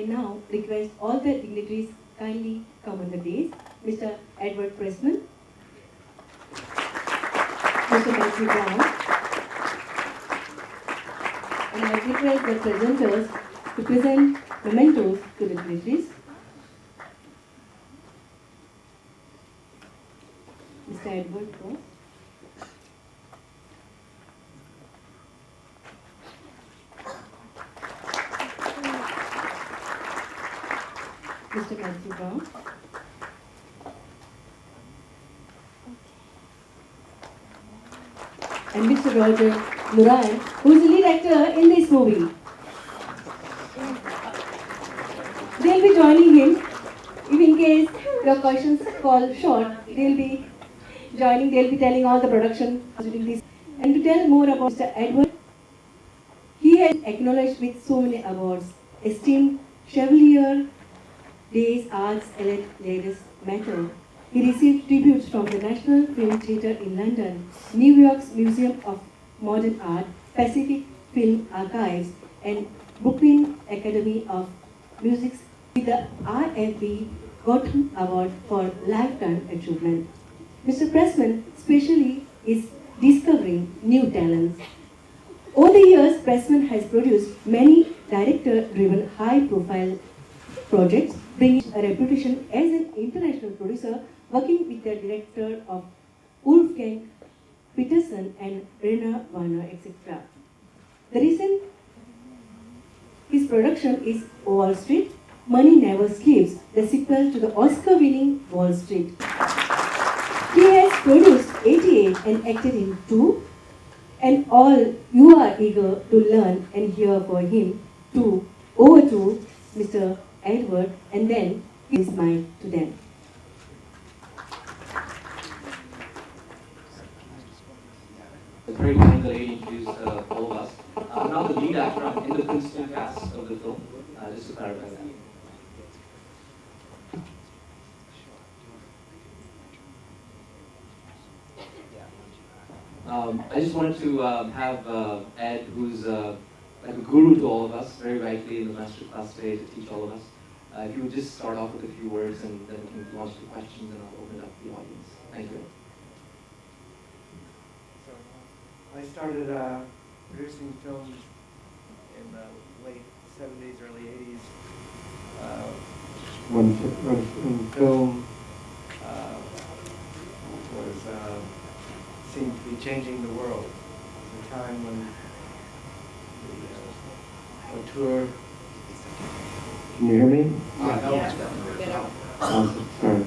I now request all the dignitaries kindly come on the dais. Mr. Edward Pressman, Mr. Matthew Brown, and I request the presenters to present mementos to the dignitaries. Mr. Edward first. Mr. Matthew Brown. And Mr. Roger Nurayan, who is the lead actor in this movie. They'll be joining him. If in case your questions fall short, they'll be joining, they'll be telling all the production during this. And to tell more about Mr. Edward, he has acknowledged with so many awards, esteemed Chevalier des Arts et Lettres Matter. He received tributes from the National Film Theatre in London, New York's Museum of Modern Art, Pacific Film Archives, and Brooklyn Academy of Music's with the RFB Gotham Award for Lifetime Achievement. Mr. Pressman especially is discovering new talents. Over the years, Pressman has produced many director-driven high-profile projects, bringing a reputation as an international producer, working with the director of Wolfgang Peterson and Rainer Werner, etc. The recent his production is Wall Street, Money Never Sleeps, the sequel to the Oscar-winning Wall Street. He has produced 88 and acted in 2, and all you are eager to learn and hear for him. Over to Mr. Edward, and then his mind to them. It's a very kind lady introduced all of us. I'm now the lead actor in the principal cast of the film, just to clarify that. I just wanted to have Ed, who's like a guru to all of us, very rightly in the master class today to teach all of us. If you would just start off with a few words and then we can launch the questions and I'll open it up to the audience. Thank you. So, I started producing films in the late 70s, early 80s. When film was seemed to be changing the world. It was a time when the auteur. Can you hear me? Yeah. Sorry.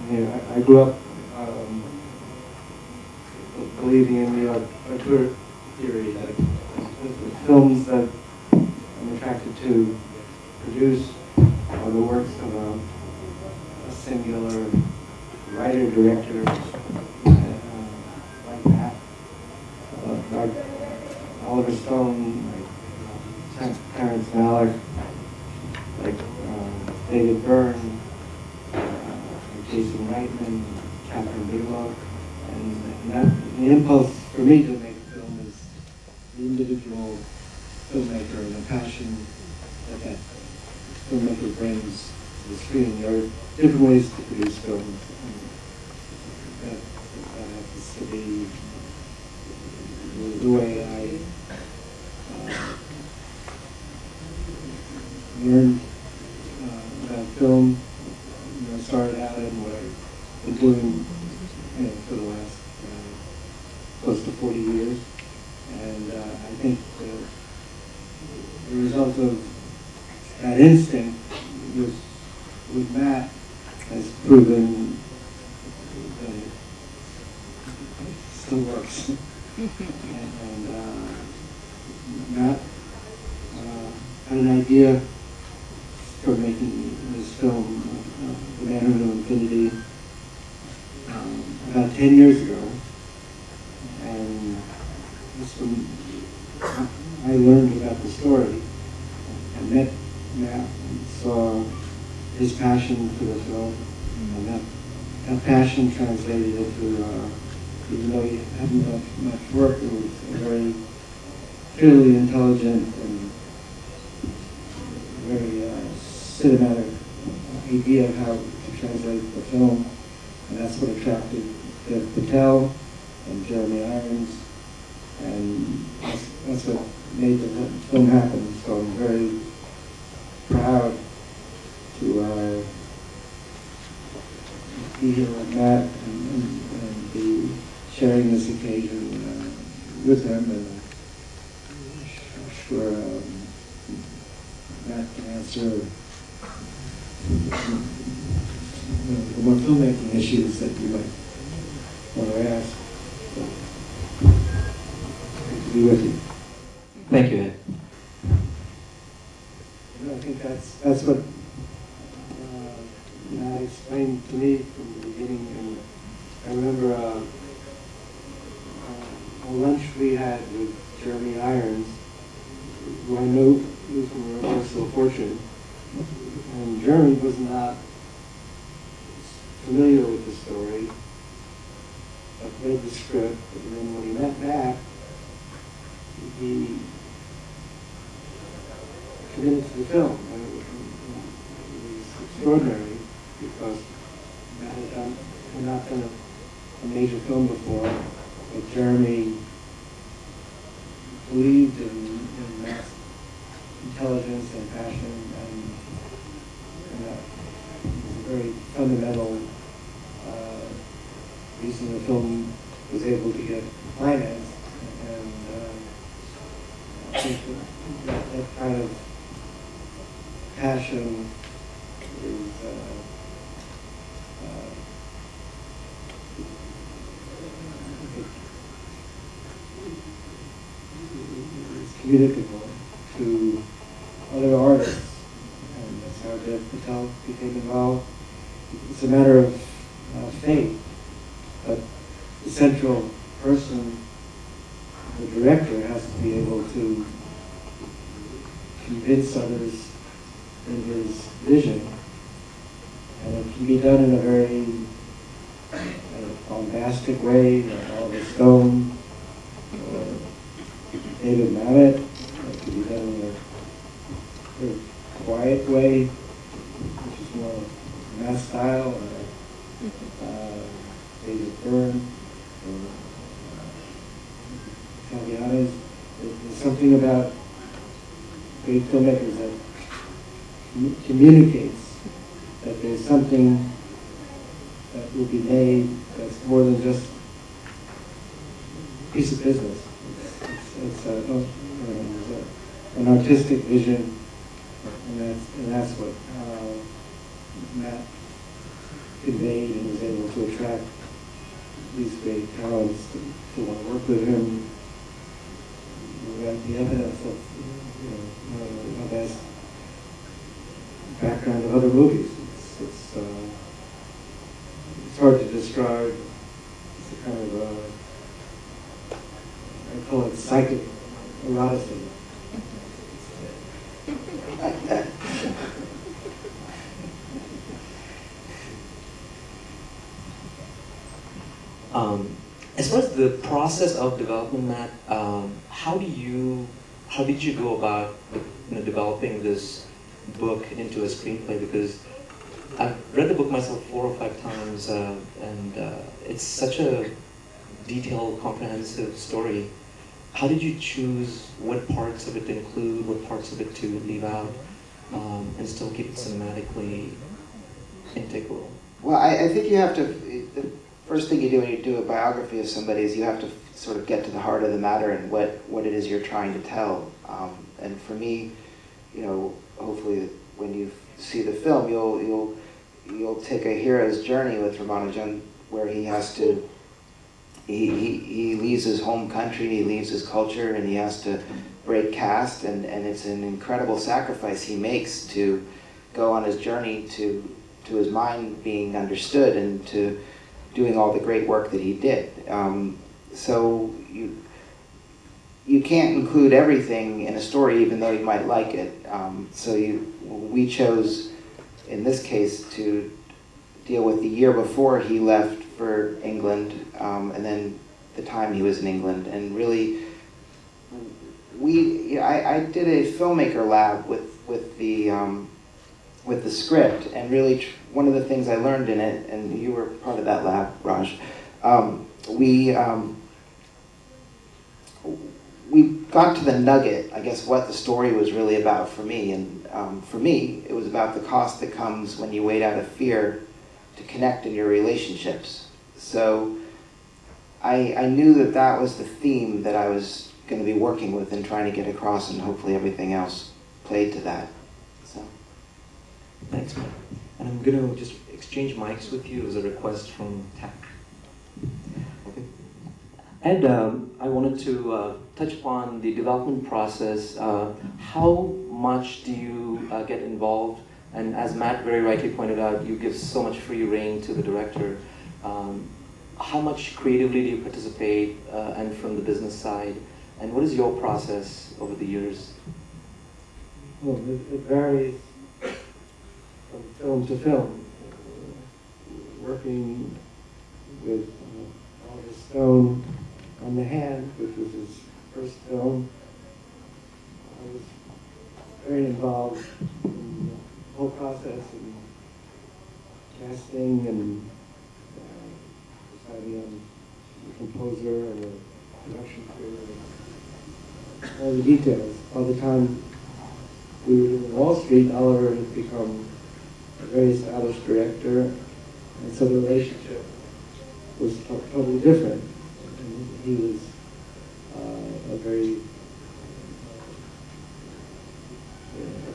Yeah, I grew up believing in the auteur theory that the films that I'm attracted to produce are the works of a singular writer-director like that, like Oliver Stone, like Terrence Malick, like David Byrne, like Jason Reitman, Catherine Bigelow, and that, the impulse for me to make a film is the individual filmmaker and the passion that that filmmaker brings to the screen. There are different ways to produce films. That happens to be the way I learned about film. I started out in what I've been doing for the last close to 40 years. And I think the result of that instinct with Matt has proven that it still works. and Matt had an idea for making this film, The Man Who Knew Infinity, about 10 years ago. And this one, I learned about the story and met Matt and saw his passion for the film, and that passion translated into, even though he hadn't done much work, it was a very clearly intelligent and very cinematic idea of how to translate the film, and that's what attracted Dev Patel and Jeremy Irons, and that's what made the film happen. So I'm very proud to be here with Matt and be sharing this occasion with him, and I'm sure Matt can answer the more filmmaking issues that you might want to ask. So, good to be with you. Thank you, Ed. I think that's what Matt explained to me from the beginning. And I remember a lunch we had with Jeremy Irons, who I know is from Universal Fortune, and Jeremy was not familiar with the story, but read the script, and then when he met Matt, he committed to the film. And it was extraordinary because Matt had not done a major film before, but Jeremy believed in Matt's intelligence and passion, and that was a very fundamental reason the film was able to get financed. And I think that kind of passion is communicable to other artists, and that's how Dev Patel became involved. It's a matter of fate, but the central person, the director, has to be able to convince others in his vision, and it can be done in a very bombastic way, like Oliver Stone, or David Mamet. It can be done in a very quiet way, which is more mass style, David Byrne, or Italianas. There's something about great filmmakers that communicates that there's something that will be made that's more than just a piece of business. It's an artistic vision, and that's what Matt conveyed, and was able to attract these great talents to want to work with him. We got the evidence of the best background of other movies. It's hard to describe. It's a kind of I call it psychic eroticism. As far as the process of development, Matt, how did you go about developing this book into a screenplay? Because I've read the book myself 4 or 5 times, and it's such a detailed, comprehensive story. How did you choose what parts of it to include, what parts of it to leave out, and still keep it cinematically integral? Well, I think you have to, the first thing you do when you do a biography of somebody is you have to sort of get to the heart of the matter and what it is you're trying to tell. And for me, hopefully when you see the film, you'll take a hero's journey with Ramanujan, where he has to, he leaves his home country, he leaves his culture, and he has to break caste, and it's an incredible sacrifice he makes to go on his journey to his mind being understood and to doing all the great work that he did. So you can't include everything in a story, even though you might like it. So we chose, in this case, to deal with the year before he left for England, and then the time he was in England. And really, I did a filmmaker lab with with the script, and really one of the things I learned in it, and you were part of that lab, Raj, we got to the nugget, I guess, what the story was really about for me. And for me, it was about the cost that comes when you wait out of fear to connect in your relationships. So I knew that that was the theme that I was going to be working with and trying to get across, and hopefully everything else played to that. So. Thanks, man. And I'm going to just exchange mics with you as a request from TAC. Okay. Ed, I wanted to touch upon the development process. How much do you get involved? And as Matt very rightly pointed out, you give so much free rein to the director. How much creatively do you participate, and from the business side? And what is your process over the years? Well, it varies from film to film. Working with Oliver Stone on The Hand, which was his first film, I was very involved in the whole process and casting and deciding on the composer and the production crew and all the details. By the time we were doing Wall Street, Oliver had become a very established director, and so the relationship was totally different. And he was a very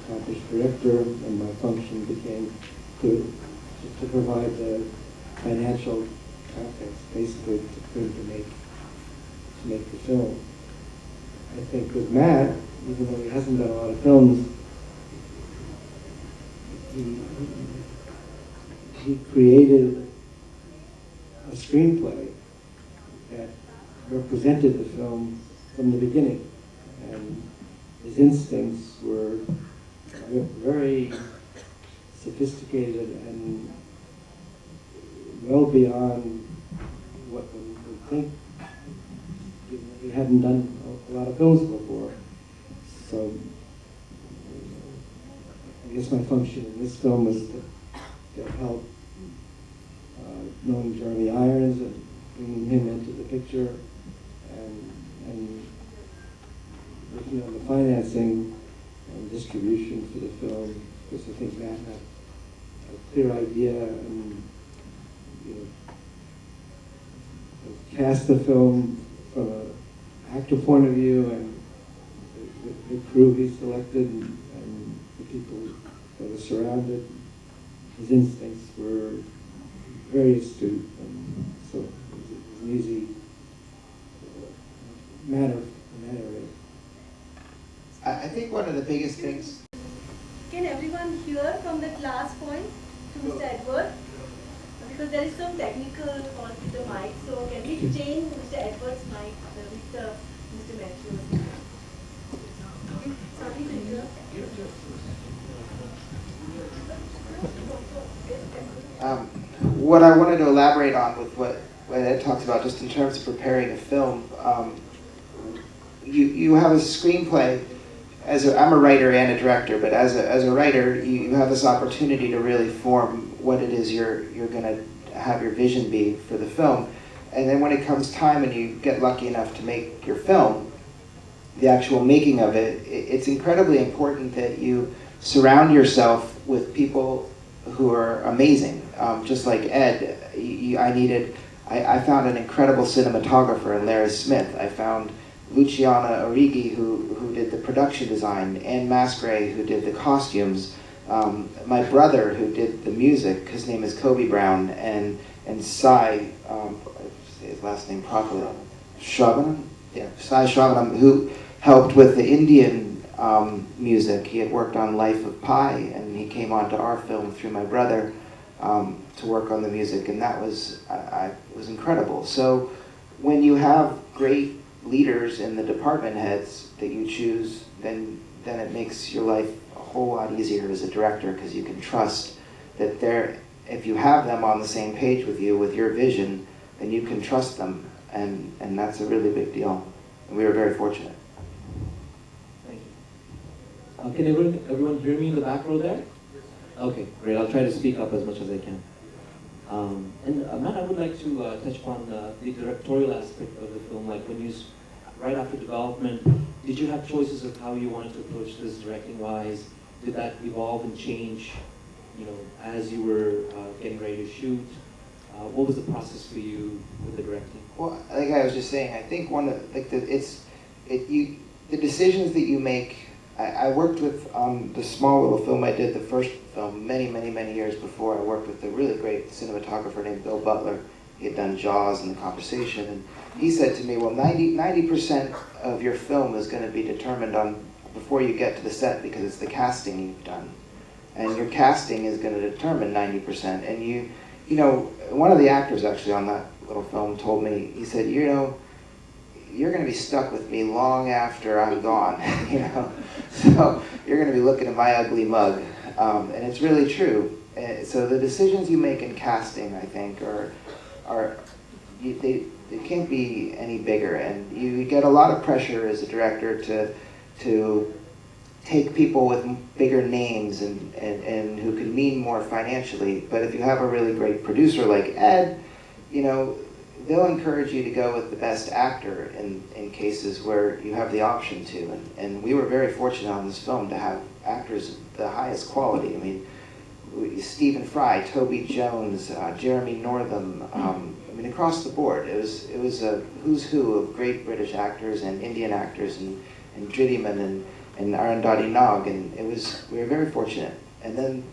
accomplished director, and my function became to provide the financial context, basically, to make the film. I think with Matt, even though he hasn't done a lot of films, he created a screenplay that represented the film from the beginning, and his instincts were very sophisticated and well beyond what one would think. He hadn't done a lot of films before, so I guess my function in this film was to help knowing Jeremy Irons and bringing him into the picture, and working on the financing and distribution for the film, because I think Matt had a clear idea and cast the film from an actor point of view, and the crew he selected and the people that were surrounded. His instincts were very astute, and so it was an easy matter in that area. I think one of the biggest things. Can everyone hear from that last point to Mr. Edward? Because there is some technical fault with the mic, so can we change Mr. Edward's mic with Mr. Matthews? Sorry to interrupt. What I wanted to elaborate on with what Ed talks about, just in terms of preparing a film, you have a screenplay. I'm a writer and a director, but as a writer, you have this opportunity to really form what it is you're going to have your vision be for the film. And then when it comes time and you get lucky enough to make your film, the actual making of it, it's incredibly important that you surround yourself with people who are amazing. Just like Ed, I found an incredible cinematographer in Larry Smith. I found Luciana Origi, who did the production design, Anne Masgray, who did the costumes, my brother, who did the music, his name is Kobe Brown, and Sai, say his last name properly, Shravanam? Yeah, Sai Shravanam, who helped with the Indian music. He had worked on Life of Pi, and he came onto our film through my brother to work on the music, and that was incredible. So when you have great leaders in the department heads that you choose, then it makes your life a whole lot easier as a director, because you can trust that if you have them on the same page with you, with your vision, then you can trust them, and that's a really big deal. And we were very fortunate. Thank you. Can everyone hear me in the back row there? Okay, great. I'll try to speak up as much as I can. Matt, I would like to touch upon the directorial aspect of the film. Like when right after development, did you have choices of how you wanted to approach this directing-wise? Did that evolve and change, as you were getting ready to shoot? What was the process for you with the directing? Well, like I was just saying, I think one of the decisions that you make. I worked with the small little film I did, the first film, many, many, many years before. I worked with a really great cinematographer named Bill Butler. He had done Jaws and The Conversation, and he said to me, well, 90% of your film is going to be determined on before you get to the set, because it's the casting you've done. And your casting is going to determine 90%. And you know, one of the actors actually on that little film told me, he said, you're going to be stuck with me long after I'm gone, So you're going to be looking at my ugly mug, and it's really true. So the decisions you make in casting, I think, they can't be any bigger, and you get a lot of pressure as a director to take people with bigger names and who can mean more financially. But if you have a really great producer like Ed, they'll encourage you to go with the best actor in cases where you have the option to. And we were very fortunate on this film to have actors of the highest quality. I mean, Stephen Fry, Toby Jones, Jeremy Northam, across the board. It was a who's who of great British actors and Indian actors and Driddyman and Arundhati Nag, and we were very fortunate. And then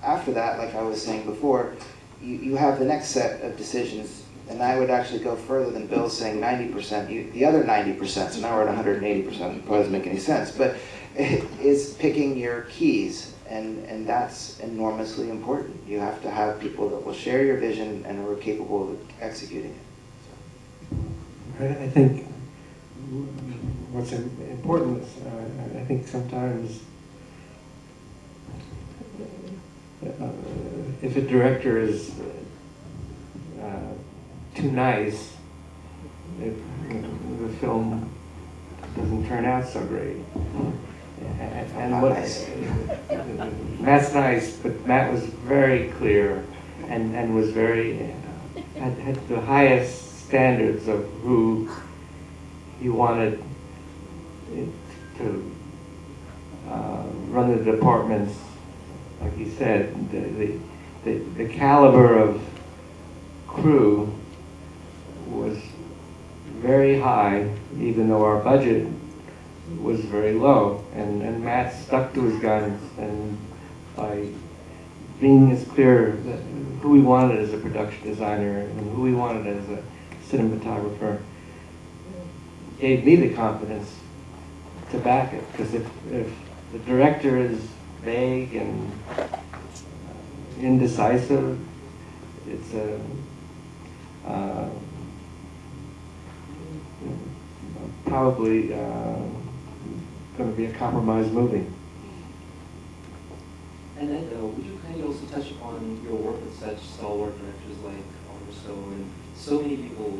after that, like I was saying before, you have the next set of decisions. And I would actually go further than Bill saying 90%, the other 90%, so now we're at 180%, it probably doesn't make any sense, but it is picking your keys, and that's enormously important. You have to have people that will share your vision and who are capable of executing it. I think what's important is, I think sometimes if a director is too nice, the film doesn't turn out so great. Matt's nice, but Matt was very clear and was very had the highest standards of who he wanted to run the departments. Like he said, the caliber of crew was very high, even though our budget was very low. And Matt stuck to his guns, and by being as clear that who he wanted as a production designer and who he wanted as a cinematographer, gave me the confidence to back it. Because if the director is vague and indecisive, it's probably going to be a compromised movie. And then, would you kindly also touch upon your work with such stalwart directors like Oliver Stone and so many people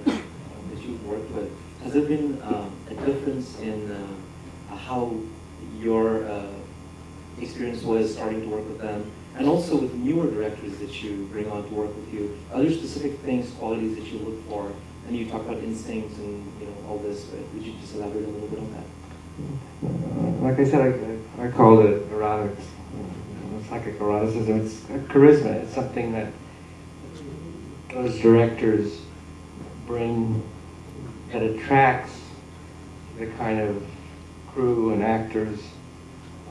that you've worked with? Has there been a difference in how your experience was starting to work with them, and also with newer directors that you bring on to work with you? Are there specific things, qualities that you look for? And you talk about instincts and all this, but would you just elaborate a little bit on that? Like I said, I call it erotics, psychic eroticism. It's charisma. It's something that those directors bring that attracts the kind of crew and actors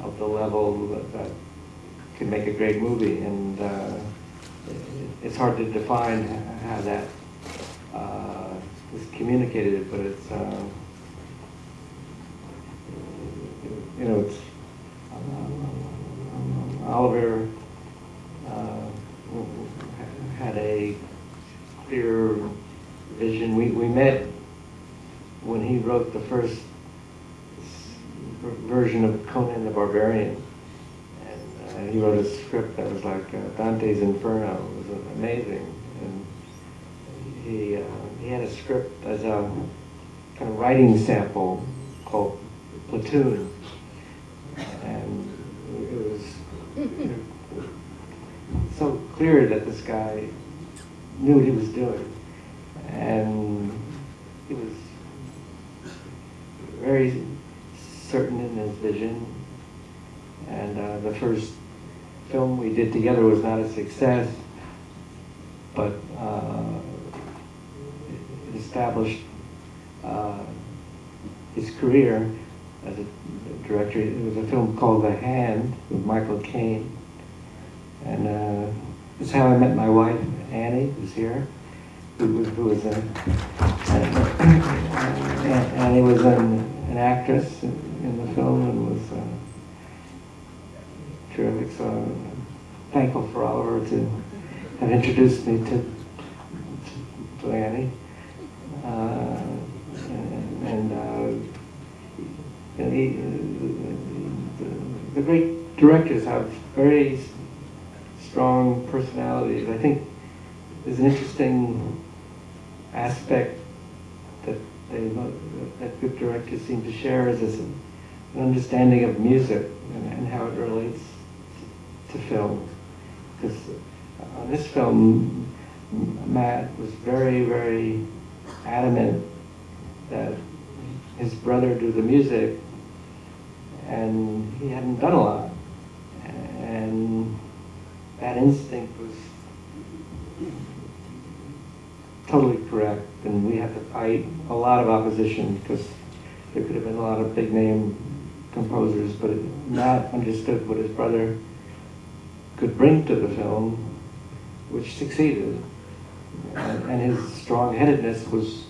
of the level that can make a great movie. And it's hard to define how that is communicated, but it's it's Oliver had a clear vision. We met when he wrote the first version of Conan the Barbarian, and he wrote a script that was like Dante's Inferno. It was amazing, and he had a script as a kind of writing sample called Platoon, and it was clear that this guy knew what he was doing, and he was very certain in his vision. And the first film we did together was not a success, but it established his career as a director. It was a film called The Hand with Michael Caine. And this is how I met my wife, Annie, who's here, who was Annie was an actress in the film and was terrific. So I'm thankful for Oliver to have introduced me to Annie. The great directors have very strong personalities. I think there's an interesting aspect that good directors seem to share is this an understanding of music and how it relates to film. Because on this film, Matt was very, very adamant that his brother do the music, and he hadn't done a lot. And that instinct was totally correct, and we had to fight a lot of opposition because there could have been a lot of big name composers, but Matt understood what his brother could bring to the film, which succeeded. And his strong-headedness was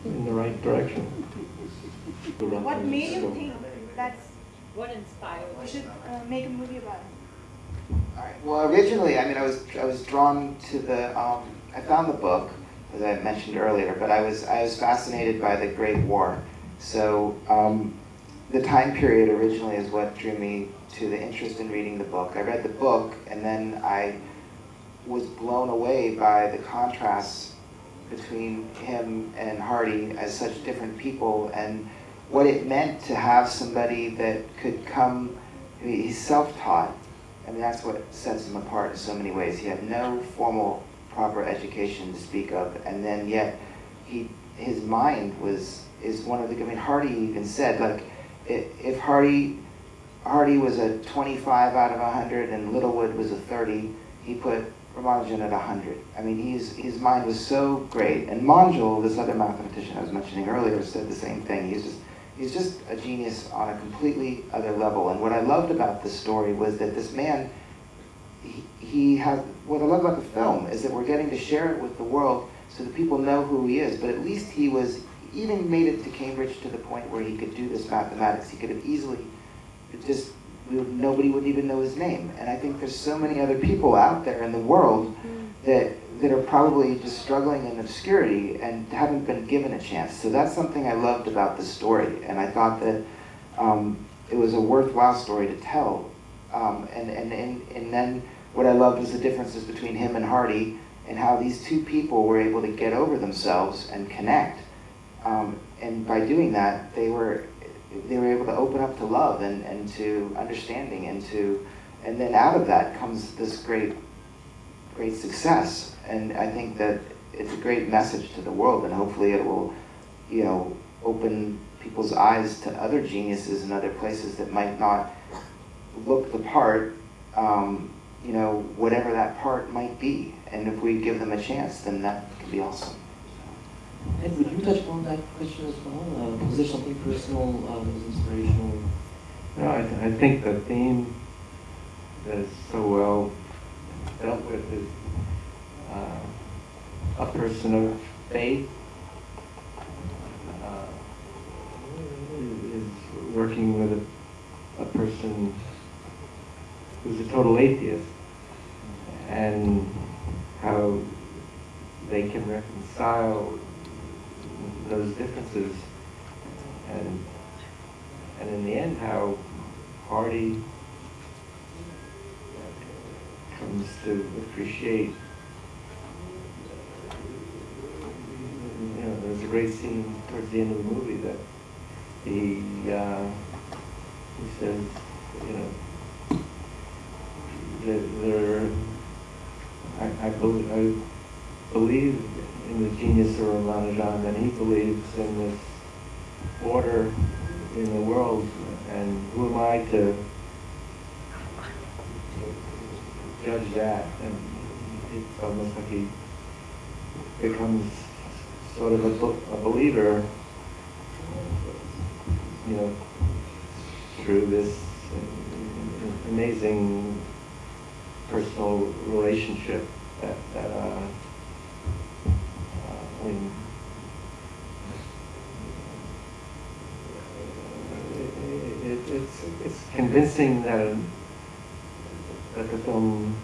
in the right direction. What made you think that's What inspired we you? should make a movie about it? All right. Well, originally, I mean, I was drawn to the. I found the book, as I mentioned earlier, but I was fascinated by the Great War. So the time period originally is what drew me to the interest in reading the book. I read the book, and then I was blown away by the contrasts between him and Hardy as such different people, and what it meant to have somebody that could come. I mean, he's self-taught. I mean, that's what sets him apart in so many ways. He had no formal, proper education to speak of, and then yet his mind is one of the. I mean, Hardy even said, like, if Hardy was a 25 out of 100 and Littlewood was a 30, he put Ramanujan at 100. I mean, his mind was so great. And Manjul, this other mathematician I was mentioning earlier, said the same thing. He's just a genius on a completely other level. And what I loved about this story was that this man, what I love about the film is that we're getting to share it with the world so that people know who he is. But at least he even made it to Cambridge to the point where he could do this mathematics. He could have easily nobody would even know his name. And I think there's so many other people out there in the world that are probably just struggling in obscurity and haven't been given a chance. So that's something I loved about the story, and I thought that it was a worthwhile story to tell. And then what I loved was the differences between him and Hardy and how these two people were able to get over themselves and connect. And by doing that, they were able to open up to love and to understanding and then out of that comes this great success. And I think that it's a great message to the world, and hopefully it will, open people's eyes to other geniuses in other places that might not look the part, whatever that part might be. And if we give them a chance, then that could be awesome. And would you touch on that question as well? Was there something personal that was inspirational? No, I think the theme that is so well dealt with is a person of faith is working with a person who's a total atheist, and how they can reconcile those differences, and in the end how Hardy comes to appreciate. There's a great scene towards the end of the movie that he says, I believe in the genius of Ramanujan, and he believes in this order in the world, and who am I to judge that? And it's almost like he becomes sort of a believer, through this amazing personal relationship that I mean, it's convincing that the film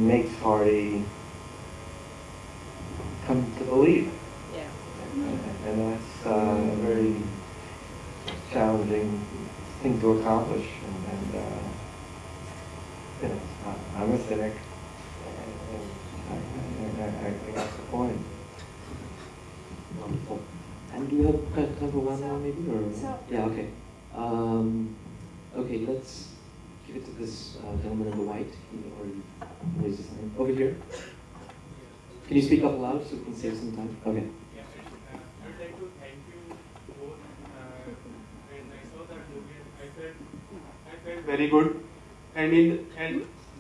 makes Hardy come to believe. Yeah. And that's a very challenging thing to accomplish. And I'm a cynic, and I got the point. Wonderful. And do you have time for one more maybe? Or? So- Yeah, okay. Okay, let's give it to this gentleman in the white. He already raised his hand. Over here. Can you speak up loud so we can save some time? Okay. Yeah, I would like to thank you both. When I saw that movie, I felt very good. And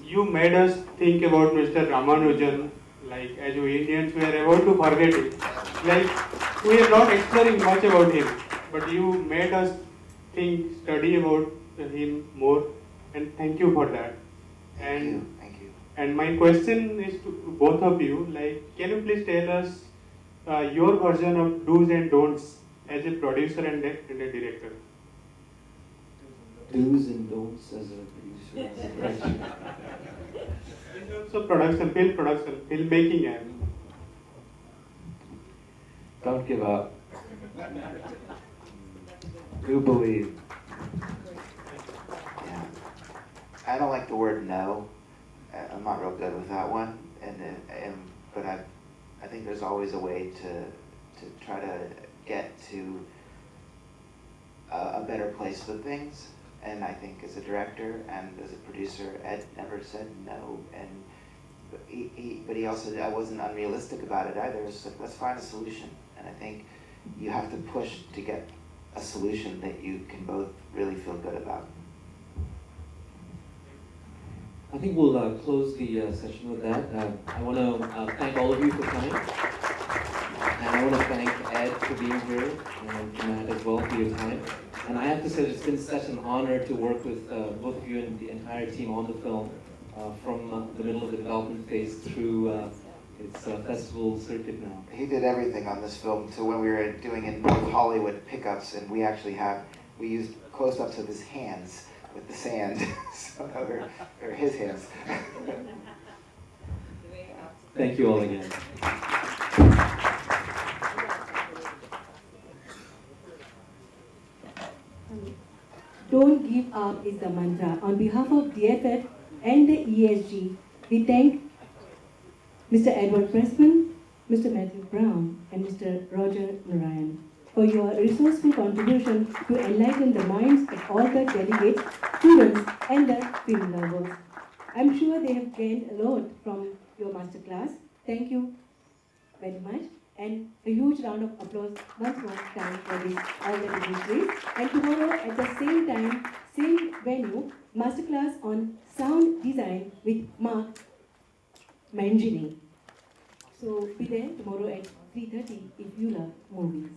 you made us think about Mr. Ramanujan, like as you Indians we are about to forget it. Like we are not exploring much about him, but you made us think, study about him more, and thank you for that. Thank you. And my question is to both of you, like, can you please tell us your version of do's and don'ts as a producer and a director? Do's and don'ts as a producer, as a director. In terms of production, filmmaking, and Don't give up. Do believe. Yeah. I don't like the word no. I'm not real good with that one. But I think there's always a way to try to get to a better place with things. And I think as a director and as a producer, Ed never said no. But he also, I wasn't unrealistic about it either. It was like, let's find a solution. And I think you have to push to get a solution that you can both really feel good about. I think we'll close the session with that. I want to thank all of you for coming. And I want to thank Ed for being here, and Matt as well for your time. And I have to say, it's been such an honor to work with both of you and the entire team on the film, from the middle of the development phase through its festival circuit now. He did everything on this film to when we were doing in North Hollywood pickups, and we used close-ups of his hands with the sand, or his hands. Thank you all again. Don't give up is the mantra. On behalf of DFF and the ESG, we thank Mr. Edward Pressman, Mr. Matthew Brown, and Mr. Roger Narayan for your resourceful contribution to enlighten the minds of all the delegates, students, and the film lovers. I'm sure they have gained a lot from your masterclass. Thank you very much. And a huge round of applause once more time for this all the dignitaries. And tomorrow at the same time, same venue, masterclass on sound design with Mark Mangini. So be there tomorrow at 3:30 if you love movies.